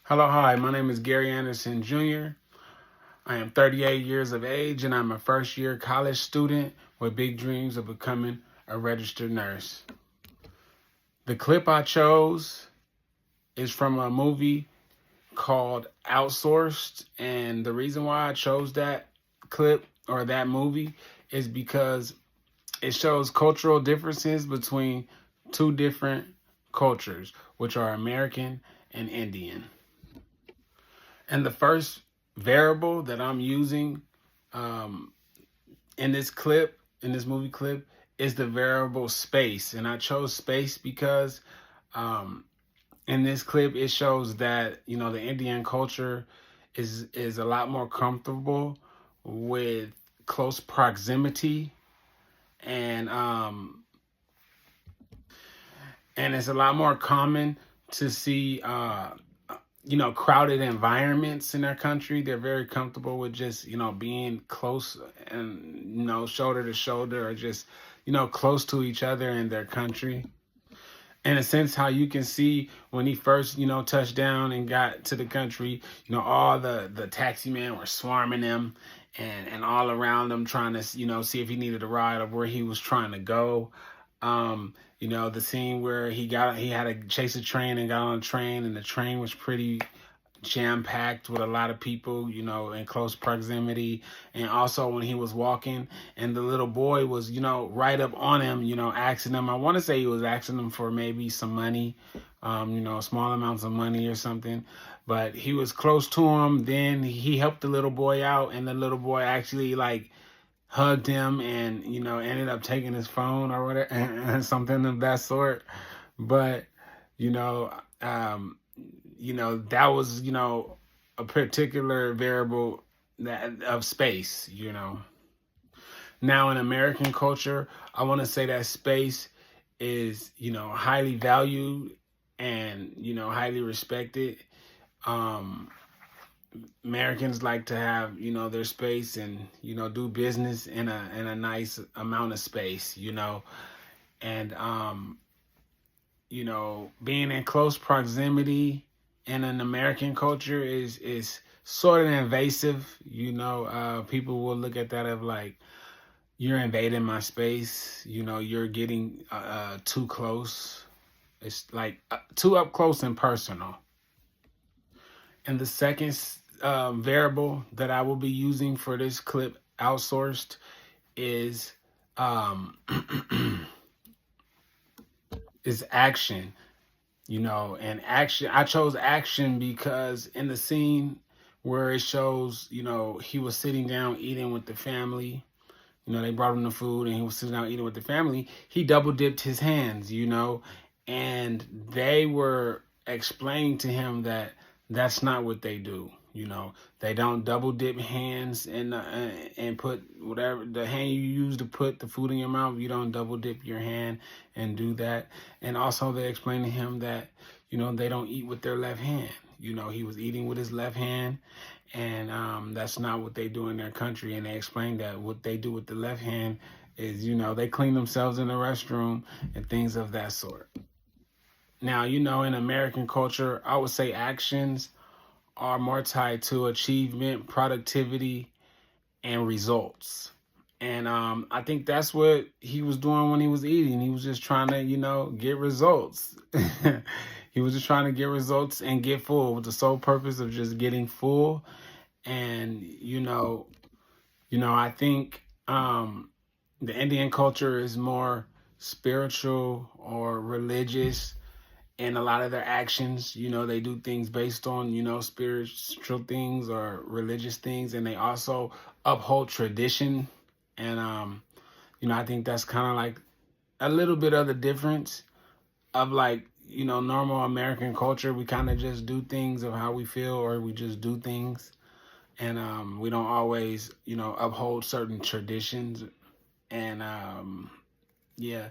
Hello, hi, my name is Gary Anderson Jr. I am 38 years of age and I'm a first year college student with big dreams of becoming a registered nurse. The clip I chose is from a movie called Outsourced, and the reason why I chose that clip or that movie is because it shows cultural differences between two different cultures, which are American and Indian. And the first variable that I'm using um, in this clip, in this movie clip, is the variable space. And I chose space because um, in this clip it shows that the Indian culture is a lot more comfortable with close proximity, and it's a lot more common to see crowded environments in their country. They're very comfortable with just, being close and, shoulder to shoulder, or just, close to each other in their country. In a sense, how you can see when he first, touched down and got to the country, all the taxi men were swarming him and all around him trying to, see if he needed a ride or where he was trying to go. The scene where he had to chase a train and got on a train, and the train was pretty jam packed with a lot of people, in close proximity. And also when he was walking and the little boy was, right up on him, asking him, I want to say he was asking him for maybe some money, small amounts of money or something. But he was close to him. Then he helped the little boy out, and the little boy actually like hugged him and, ended up taking his phone or whatever, and something of that sort. But, you know, um, that was, a particular variable that of space. Now in American culture, I want to say that space is, highly valued and, highly respected. Um, Americans like to have, their space and, do business in a nice amount of space. And being in close proximity in an American culture is sort of invasive. People will look at that of like, you're invading my space. You're getting too close. It's like too up close and personal. And the second variable that I will be using for this clip, outsourced, is um, is action. And action, I chose action because in the scene where it shows, he was sitting down eating with the family, they brought him the food and he was sitting down eating with the family, he double dipped his hands, and they were explaining to him that that's not what they do. They don't double dip hands and put whatever the hand you use to put the food in your mouth. You don't double dip your hand and do that. And also they explained to him that they don't eat with their left hand. He was eating with his left hand, and that's not what they do in their country. And they explained that what they do with the left hand is they clean themselves in the restroom and things of that sort. Now, in American culture, I would say actions are more tied to achievement, productivity, and results. And I think that's what he was doing when he was eating. He was just trying to, get results. He was just trying to get results and get full with the sole purpose of just getting full. And, I think the Indian culture is more spiritual or religious in a lot of their actions. They do things based on, spiritual things or religious things, and they also uphold tradition. And, I think that's kind of like a little bit of the difference of like, normal American culture. We kind of just do things of how we feel, or we just do things. And we don't always, uphold certain traditions. And yeah.